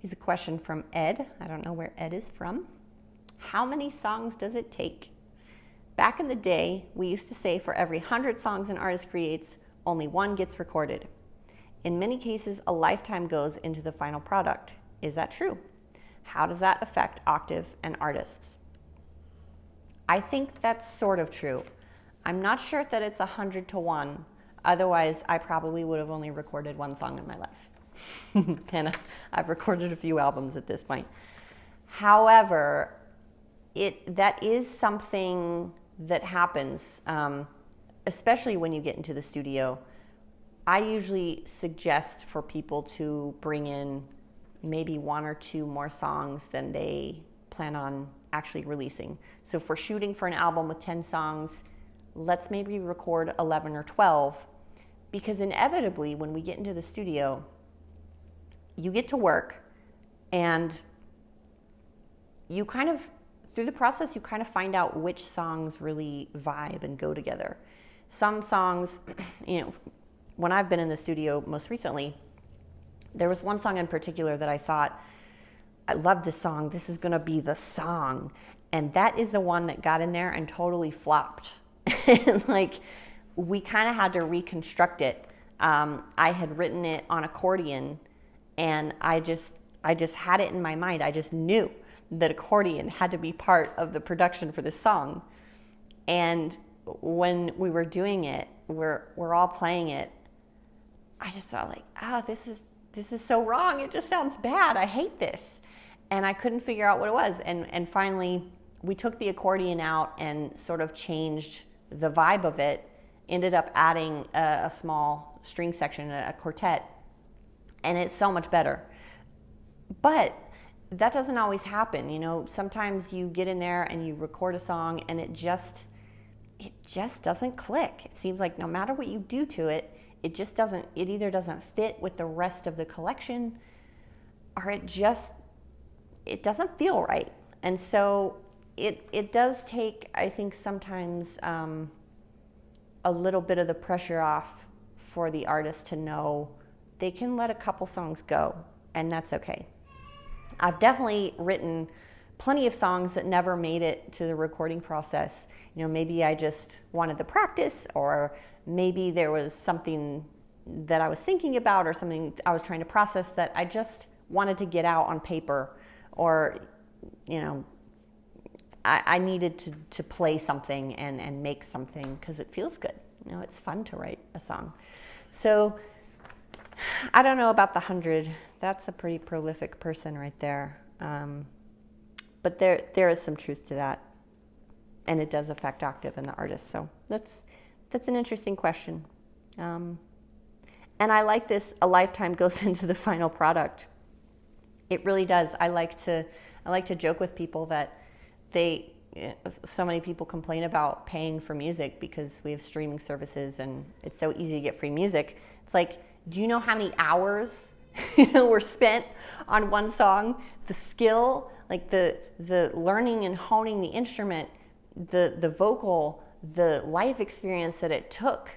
Here's a question from Ed. I don't know where Ed is from. How many songs does it take? Back in the day, we used to say for every 100 songs an artist creates, only one gets recorded. In many cases, a lifetime goes into the final product. Is that true? How does that affect Octave and artists? I think that's sort of true. I'm not sure that it's 100 to 1. Otherwise, I probably would have only recorded one song in my life. And I've recorded a few albums at this point. However, that is something that happens, especially when you get into the studio. I usually suggest for people to bring in maybe one or two more songs than they plan on actually releasing. So if we're shooting for an album with 10 songs, let's maybe record 11 or 12, because inevitably when we get into the studio, you get to work and you kind of, through the process, you kind of find out which songs really vibe and go together. Some songs, when I've been in the studio most recently, there was one song in particular that I thought, I love this song, this is gonna be the song. And that is the one that got in there and totally flopped. Like, we kind of had to reconstruct it. I had written it on accordion, and I just had it in my mind. I just knew that accordion had to be part of the production for this song. And when we were doing it, we're all playing it, I just thought like, oh, this is so wrong. It just sounds bad. I hate this. And I couldn't figure out what it was. And finally, we took the accordion out and sort of changed the vibe of it, ended up adding a small string section, a quartet, and it's so much better. But that doesn't always happen. Sometimes you get in there and you record a song and it just doesn't click. It seems like no matter what you do to it, it either doesn't fit with the rest of the collection, or it doesn't feel right. And so it does take, I think, sometimes a little bit of the pressure off for the artist to know they can let a couple songs go, and that's okay. I've definitely written plenty of songs that never made it to the recording process. Maybe I just wanted the practice, or maybe there was something that I was thinking about or something I was trying to process that I just wanted to get out on paper, or I needed to play something and make something because it feels good. It's fun to write a song. So I don't know about the 100. That's a pretty prolific person right there. But there is some truth to that, and it does affect Octave and the artist. So that's an interesting question. And I like this. A lifetime goes into the final product. It really does. I like to joke with people that so many people complain about paying for music because we have streaming services and it's so easy to get free music. It's like, do you know how many hours were spent on one song? The skill, like the learning and honing the instrument, the vocal, the life experience that it took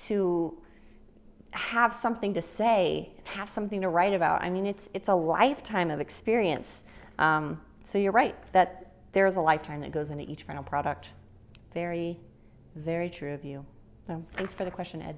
to have something to say, have something to write about. I mean, it's a lifetime of experience. So you're right that there's a lifetime that goes into each final product. Very, very true of you. So thanks for the question, Ed.